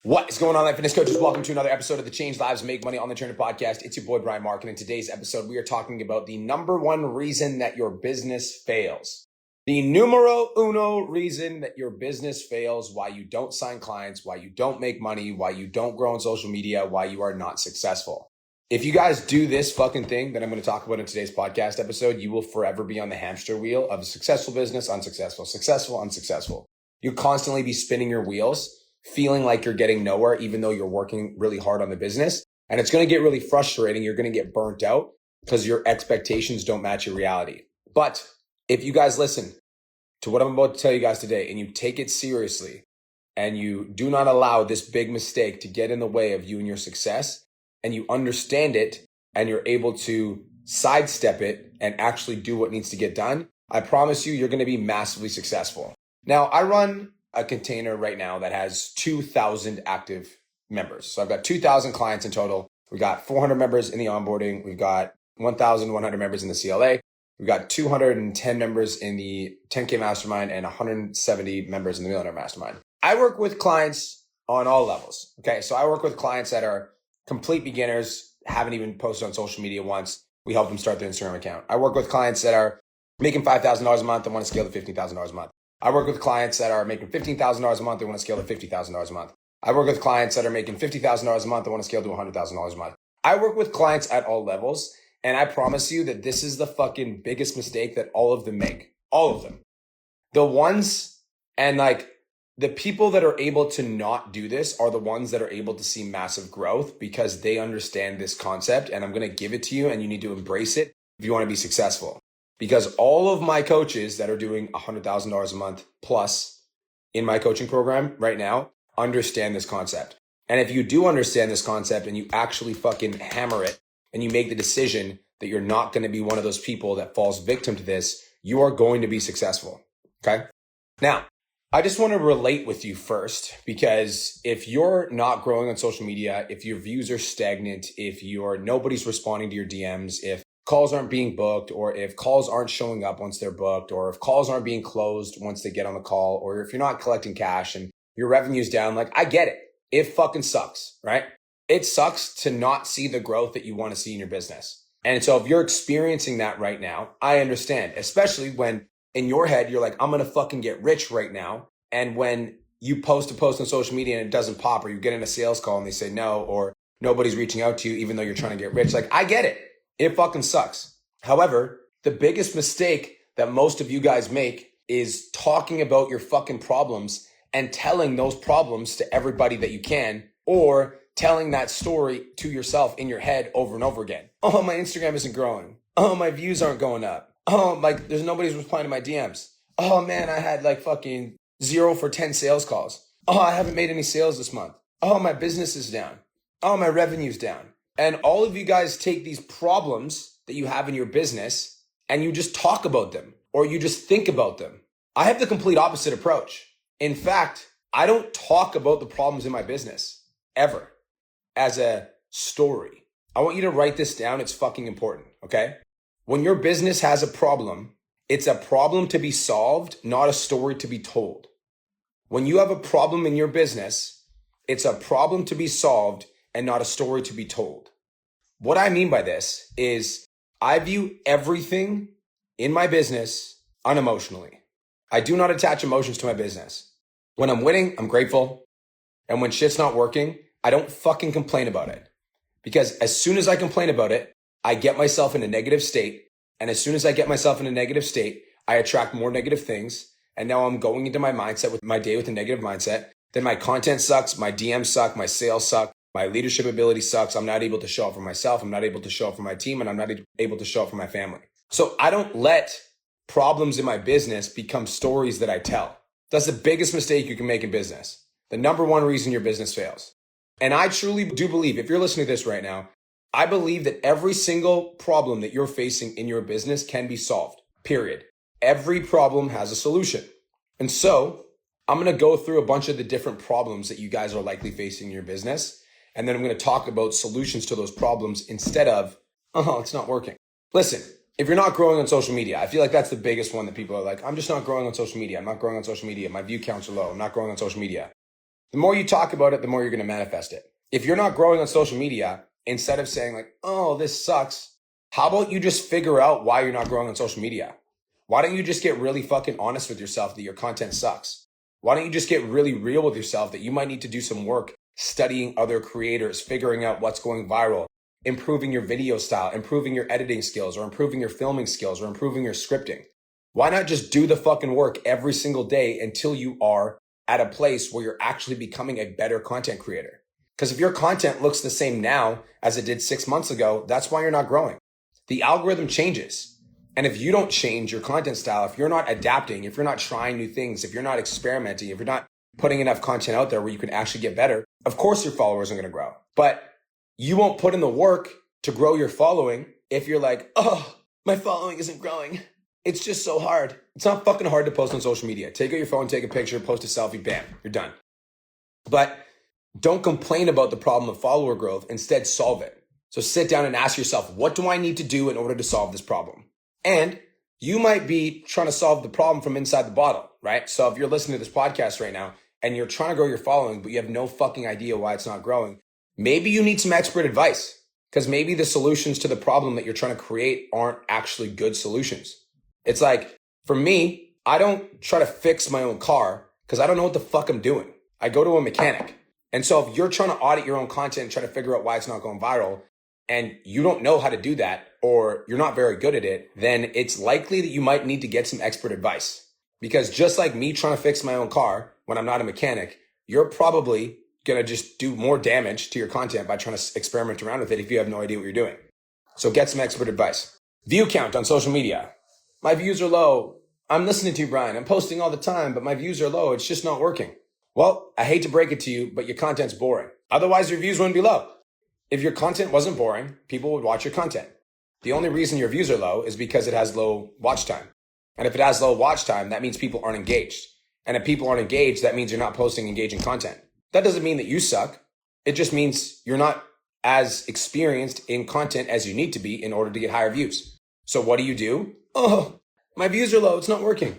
What is going on, Life Fitness Coaches? Welcome to another episode of the Change Lives Make Money on the Trainer podcast. It's your boy, Brian Mark, and in today's episode, we are talking about the number one reason that your business fails. The numero uno reason that your business fails, why you don't sign clients, why you don't make money, why you don't grow on social media, why you are not successful. If you guys do this fucking thing that I'm going to talk about in today's podcast episode, you will forever be on the hamster wheel of a successful business, unsuccessful, successful, unsuccessful. You'll constantly be spinning your wheels, feeling like you're getting nowhere, even though you're working really hard on the business. And it's going to get really frustrating. You're going to get burnt out because your expectations don't match your reality. But if you guys listen to what I'm about to tell you guys today and you take it seriously and you do not allow this big mistake to get in the way of you and your success, and you understand it and you're able to sidestep it and actually do what needs to get done, I promise you, you're going to be massively successful. Now, I run a container right now that has 2,000 active members. So I've got 2,000 clients in total. We got 400 members in the onboarding. We've got 1,100 members in the CLA. We've got 210 members in the 10K Mastermind and 170 members in the Millionaire Mastermind. I work with clients on all levels. Okay. So I work with clients that are complete beginners, haven't even posted on social media once. We help them start their Instagram account. I work with clients that are making $5,000 a month and want to scale to $15,000 a month. I work with clients that are making $15,000 a month. They want to scale to $50,000 a month. I work with clients that are making $50,000 a month. They want to scale to $100,000 a month. I work with clients at all levels. And I promise you that this is the fucking biggest mistake that all of them make. All of them. The ones and like the people that are able to not do this are the ones that are able to see massive growth because they understand this concept. And I'm going to give it to you and you need to embrace it if you want to be successful. Because all of my coaches that are doing $100,000 a month plus in my coaching program right now understand this concept. And if you do understand this concept and you actually fucking hammer it and you make the decision that you're not going to be one of those people that falls victim to this, you are going to be successful. Okay. Now, I just want to relate with you first, because if you're not growing on social media, if your views are stagnant, if nobody's responding to your DMs, if calls aren't being booked, or if calls aren't showing up once they're booked, or if calls aren't being closed once they get on the call, or if you're not collecting cash and your revenue's down, like I get it. It fucking sucks, right? It sucks to not see the growth that you want to see in your business. And so if you're experiencing that right now, I understand, especially when in your head, you're like, I'm going to fucking get rich right now. And when you post a post on social media and it doesn't pop, or you get in a sales call and they say no, or nobody's reaching out to you, even though you're trying to get rich, like I get it. It fucking sucks. However, the biggest mistake that most of you guys make is talking about your fucking problems and telling those problems to everybody that you can, or telling that story to yourself in your head over and over again. Oh, my Instagram isn't growing. Oh, my views aren't going up. Oh, like there's nobody's replying to my DMs. Oh man, I had like fucking 0 for 10 sales calls. Oh, I haven't made any sales this month. Oh, my business is down. Oh, my revenue's down. And all of you guys take these problems that you have in your business and you just talk about them, or you just think about them. I have the complete opposite approach. In fact, I don't talk about the problems in my business ever as a story. I want you to write this down. It's fucking important. Okay. When your business has a problem, it's a problem to be solved, not a story to be told. When you have a problem in your business, it's a problem to be solved and not a story to be told. What I mean by this is I view everything in my business unemotionally. I do not attach emotions to my business. When I'm winning, I'm grateful. And when shit's not working, I don't fucking complain about it. Because as soon as I complain about it, I get myself in a negative state. And as soon as I get myself in a negative state, I attract more negative things. And now I'm going into my mindset with my day with a negative mindset. Then my content sucks, my DMs suck, my sales suck, my leadership ability sucks. I'm not able to show up for myself. I'm not able to show up for my team, and I'm not able to show up for my family. So I don't let problems in my business become stories that I tell. That's the biggest mistake you can make in business. The number one reason your business fails. And I truly do believe, if you're listening to this right now, I believe that every single problem that you're facing in your business can be solved, period. Every problem has a solution. And so I'm going to go through a bunch of the different problems that you guys are likely facing in your business. And then I'm going to talk about solutions to those problems instead of, oh, it's not working. Listen, if you're not growing on social media, I feel like that's the biggest one that people are like, I'm just not growing on social media. I'm not growing on social media. My view counts are low. I'm not growing on social media. The more you talk about it, the more you're going to manifest it. If you're not growing on social media, instead of saying like, oh, this sucks, how about you just figure out why you're not growing on social media? Why don't you just get really fucking honest with yourself that your content sucks? Why don't you just get really real with yourself that you might need to do some work studying other creators, figuring out what's going viral, improving your video style, improving your editing skills, or improving your filming skills, or improving your scripting? Why not just do the fucking work every single day until you are at a place where you're actually becoming a better content creator? Because if your content looks the same now as it did 6 months ago, that's why you're not growing. The algorithm changes. And if you don't change your content style, if you're not adapting, if you're not trying new things, if you're not experimenting, if you're not putting enough content out there where you can actually get better, of course your followers are going to grow. But you won't put in the work to grow your following if you're like, oh, my following isn't growing. It's just so hard. It's not fucking hard to post on social media. Take out your phone, take a picture, post a selfie, bam, you're done. But don't complain about the problem of follower growth. Instead, solve it. So sit down and ask yourself, what do I need to do in order to solve this problem? And you might be trying to solve the problem from inside the bottle, right? So if you're listening to this podcast right now and you're trying to grow your following, but you have no fucking idea why it's not growing, maybe you need some expert advice, because maybe the solutions to the problem that you're trying to create aren't actually good solutions. It's like, for me, I don't try to fix my own car because I don't know what the fuck I'm doing. I go to a mechanic. And so if you're trying to audit your own content and try to figure out why it's not going viral, and you don't know how to do that, or you're not very good at it, then it's likely that you might need to get some expert advice. Because just like me trying to fix my own car when I'm not a mechanic, you're probably going to just do more damage to your content by trying to experiment around with it if you have no idea what you're doing. So get some expert advice. View count on social media. My views are low. I'm listening to you, Brian. I'm posting all the time, but my views are low. It's just not working. Well, I hate to break it to you, but your content's boring. Otherwise, your views wouldn't be low. If your content wasn't boring, people would watch your content. The only reason your views are low is because it has low watch time. And if it has low watch time, that means people aren't engaged. And if people aren't engaged, that means you're not posting engaging content. That doesn't mean that you suck. It just means you're not as experienced in content as you need to be in order to get higher views. So what do? Oh, my views are low. It's not working.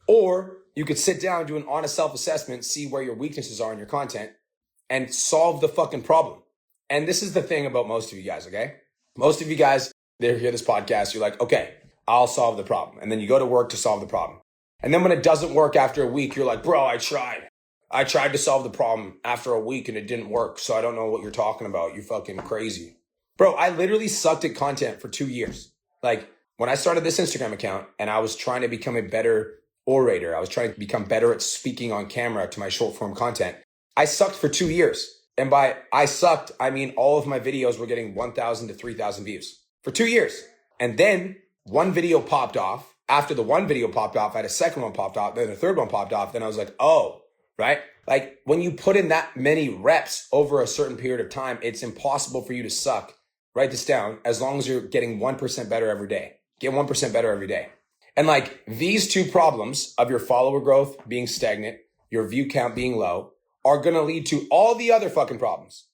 Or you could sit down, do an honest self-assessment, see where your weaknesses are in your content, and solve the fucking problem. And this is the thing about most of you guys, okay? Most of you guys, they hear this podcast, you're like, okay, I'll solve the problem. And then you go to work to solve the problem. And then when it doesn't work after a week, you're like, bro, I tried. I tried to solve the problem after a week and it didn't work. So I don't know what you're talking about. You fucking crazy. Bro, I literally sucked at content for 2 years. Like when I started this Instagram account and I was trying to become a better orator, I was trying to become better at speaking on camera to my short form content. I sucked for 2 years. And by I sucked, I mean all of my videos were getting 1,000 to 3,000 views for 2 years. And then one video popped off. After the one video popped off, I had a second one popped off, then the third one popped off. Then I was like, oh, right? Like when you put in that many reps over a certain period of time, it's impossible for you to suck. Write this down. As long as you're getting 1% better every day, get 1% better every day. And like these two problems of your follower growth being stagnant, your view count being low, are going to lead to all the other fucking problems.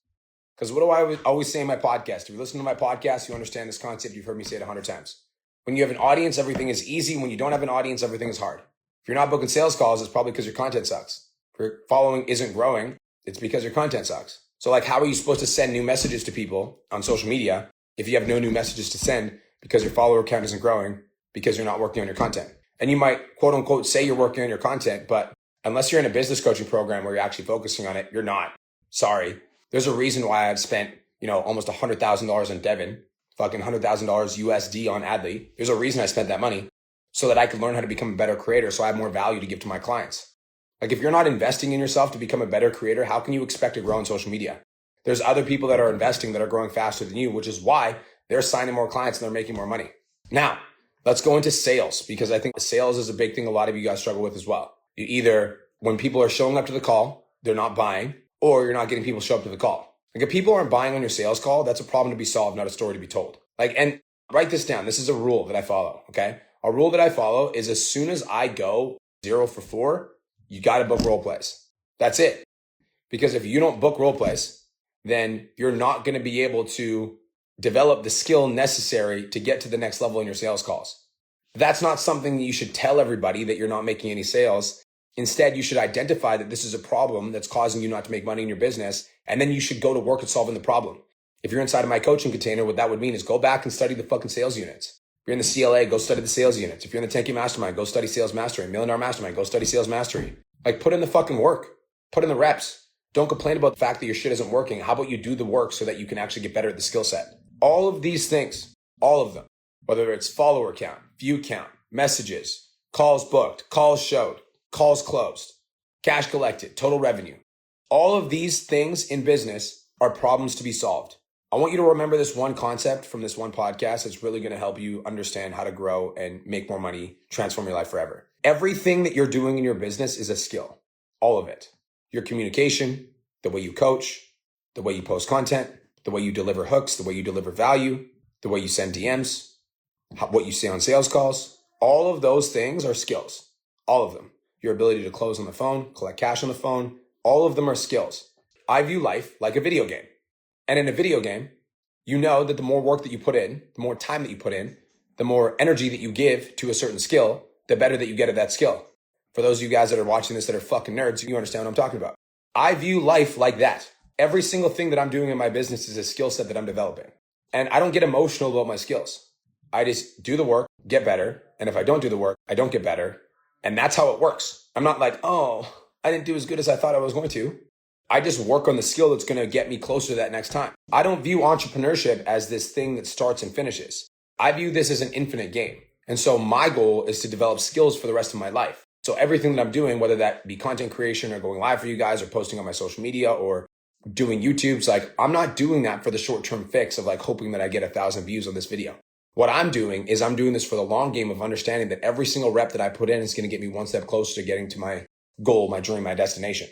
Because what do I always say in my podcast? If you listen to my podcast, you understand this concept. You've heard me say it 100 times. When you have an audience, everything is easy. When you don't have an audience, everything is hard. If you're not booking sales calls, it's probably because your content sucks. If your following isn't growing, it's because your content sucks. So like, how are you supposed to send new messages to people on social media if you have no new messages to send because your follower count isn't growing because you're not working on your content? And you might quote unquote say you're working on your content, but unless you're in a business coaching program where you're actually focusing on it, you're not. Sorry. There's a reason why I've spent, almost $100,000 on Devin, fucking $100,000 USD on Adley. There's a reason I spent that money so that I could learn how to become a better creator so I have more value to give to my clients. Like if you're not investing in yourself to become a better creator, how can you expect to grow on social media? There's other people that are investing that are growing faster than you, which is why they're signing more clients and they're making more money. Now, let's go into sales because I think sales is a big thing a lot of you guys struggle with as well. You either, when people are showing up to the call, they're not buying, or you're not getting people to show up to the call. Like if people aren't buying on your sales call, that's a problem to be solved, not a story to be told. And write this down. This is a rule that I follow, okay? A rule that I follow is as soon as I go 0 for 4, you got to book role plays. That's it. Because if you don't book role plays, then you're not going to be able to develop the skill necessary to get to the next level in your sales calls. That's not something that you should tell everybody that you're not making any sales Instead, you should identify that this is a problem that's causing you not to make money in your business, and then you should go to work at solving the problem. If you're inside of my coaching container, what that would mean is go back and study the fucking sales units. If you're in the CLA, go study the sales units. If you're in the 10K Mastermind, go study sales mastery. Million Dollar Mastermind, go study sales mastery. Like, put in the fucking work. Put in the reps. Don't complain about the fact that your shit isn't working. How about you do the work so that you can actually get better at the skill set? All of these things, all of them, whether it's follower count, view count, messages, calls booked, calls showed, calls closed, cash collected, total revenue. All of these things in business are problems to be solved. I want you to remember this one concept from this one podcast that's really going to help you understand how to grow and make more money, transform your life forever. Everything that you're doing in your business is a skill. All of it. Your communication, the way you coach, the way you post content, the way you deliver hooks, the way you deliver value, the way you send DMs, what you say on sales calls. All of those things are skills. All of them. Your ability to close on the phone, collect cash on the phone. All of them are skills. I view life like a video game. And in a video game, you know that the more work that you put in, the more time that you put in, the more energy that you give to a certain skill, the better that you get at that skill. For those of you guys that are watching this that are fucking nerds, you understand what I'm talking about. I view life like that. Every single thing that I'm doing in my business is a skill set that I'm developing. And I don't get emotional about my skills. I just do the work, get better. And if I don't do the work, I don't get better. And that's how it works. I'm not like, oh, I didn't do as good as I thought I was going to. I just work on the skill that's going to get me closer to that next time. I don't view entrepreneurship as this thing that starts and finishes. I view this as an infinite game. And so my goal is to develop skills for the rest of my life. So everything that I'm doing, whether that be content creation or going live for you guys or posting on my social media or doing YouTube's, like, I'm not doing that for the short-term fix of like hoping that I get 1,000 views on this video. What I'm doing is I'm doing this for the long game of understanding that every single rep that I put in is going to get me one step closer to getting to my goal, my dream, my destination.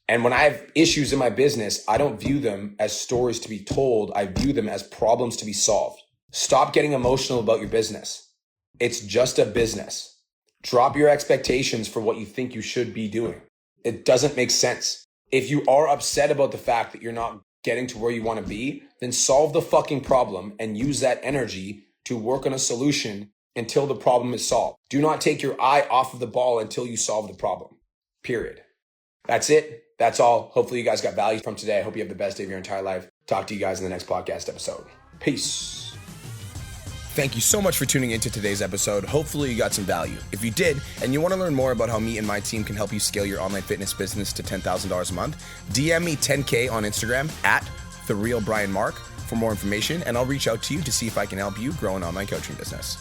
And when I have issues in my business, I don't view them as stories to be told. I view them as problems to be solved. Stop getting emotional about your business. It's just a business. Drop your expectations for what you think you should be doing. It doesn't make sense. If you are upset about the fact that you're not getting to where you want to be, then solve the fucking problem and use that energy to work on a solution until the problem is solved. Do not take your eye off of the ball until you solve the problem. Period. That's it. That's all. Hopefully you guys got value from today. I hope you have the best day of your entire life. Talk to you guys in the next podcast episode. Peace. Thank you so much for tuning into today's episode. Hopefully you got some value. If you did, and you want to learn more about how me and my team can help you scale your online fitness business to $10,000 a month, DM me 10K on Instagram at TheRealBrianMark for more information, and I'll reach out to you to see if I can help you grow an online coaching business.